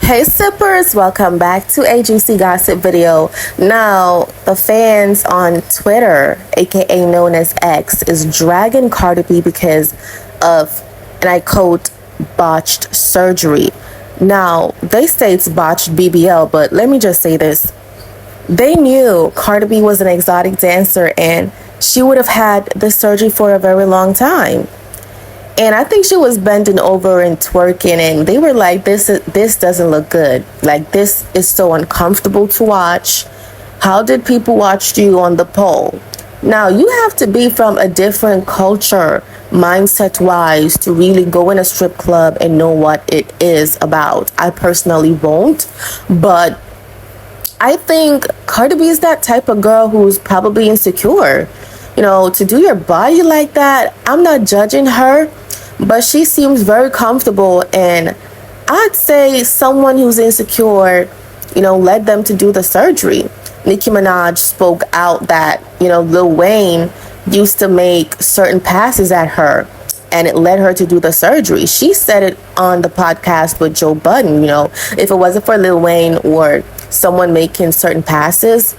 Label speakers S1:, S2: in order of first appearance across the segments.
S1: Hey sippers, welcome back to a juicy gossip video. Now, the fans on Twitter, aka known as X, is dragging Cardib because of, and I quote, botched surgery. Now, they say it's botched BBL, but let me just say this. They knew Cardib was an exotic dancer and she would have had the surgery for a very long time. And I think she was bending over and twerking, and they were like, this doesn't look good. Like, this is so uncomfortable to watch. How did people watch you on the pole? Now, you have to be from a different culture, mindset-wise, to really go in a strip club and know what it is about. I personally won't, but I think Cardib is that type of girl who's probably insecure. You know, to do your body like that, I'm not judging her, but she seems very comfortable, and I'd say someone who's insecure, led them to do the surgery. Nicki Minaj spoke out that, Lil Wayne used to make certain passes at her, and it led her to do the surgery. She said it on the podcast with Joe Budden, if it wasn't for Lil Wayne or someone making certain passes,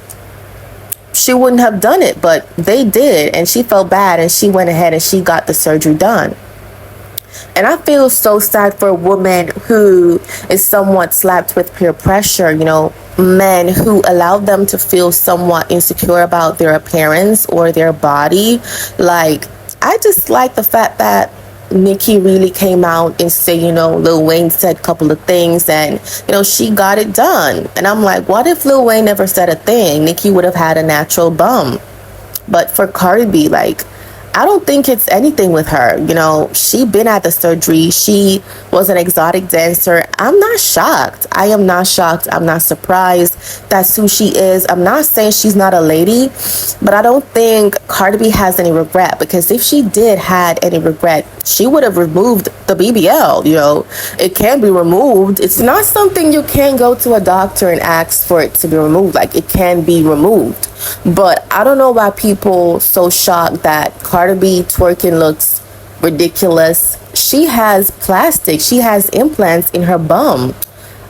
S1: she wouldn't have done it, but they did, and she felt bad, and she went ahead and she got the surgery done. And I feel so sad for a woman who is somewhat slapped with peer pressure, men who allow them to feel somewhat insecure about their appearance or their body. Like, I just like the fact that Nicki really came out and said, Lil Wayne said a couple of things and, she got it done. And I'm like, what if Lil Wayne never said a thing? Nicki would have had a natural bum. But for Cardib, I don't think it's anything with her. She been at the surgery. She was an exotic dancer. I'm not shocked. I am not shocked. I'm not surprised. That's who she is. I'm not saying she's not a lady, but I don't think Cardib has any regret, because if she did had any regret, she would have removed the BBL. It can be removed. It's not something you can go to a doctor and ask for it to be removed. It can be removed. But I don't know why people so shocked that Cardib twerking looks ridiculous. She has plastic. She has implants in her bum.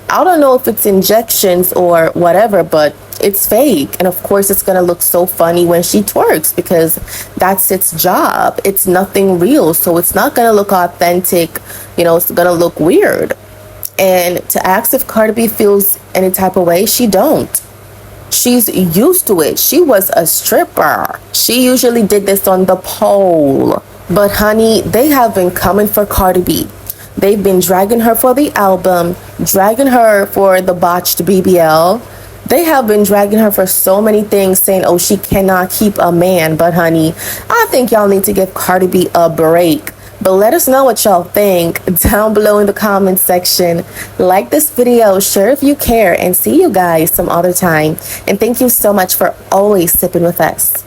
S1: I don't know if it's injections or whatever, but it's fake. And of course, it's going to look so funny when she twerks, because that's its job. It's nothing real. So it's not going to look authentic. It's going to look weird. And to ask if Cardib feels any type of way, she don't. She's used to it. She was a stripper. She usually did this on the pole. But honey, they have been coming for Cardib. They've been dragging her for the album, dragging her for the botched BBL. They have been dragging her for so many things, saying, oh, she cannot keep a man. But honey, I think y'all need to give Cardib a break. But let us know what y'all think down below in the comment section. Like this video, share if you care, and see you guys some other time. And thank you so much for always sipping with us.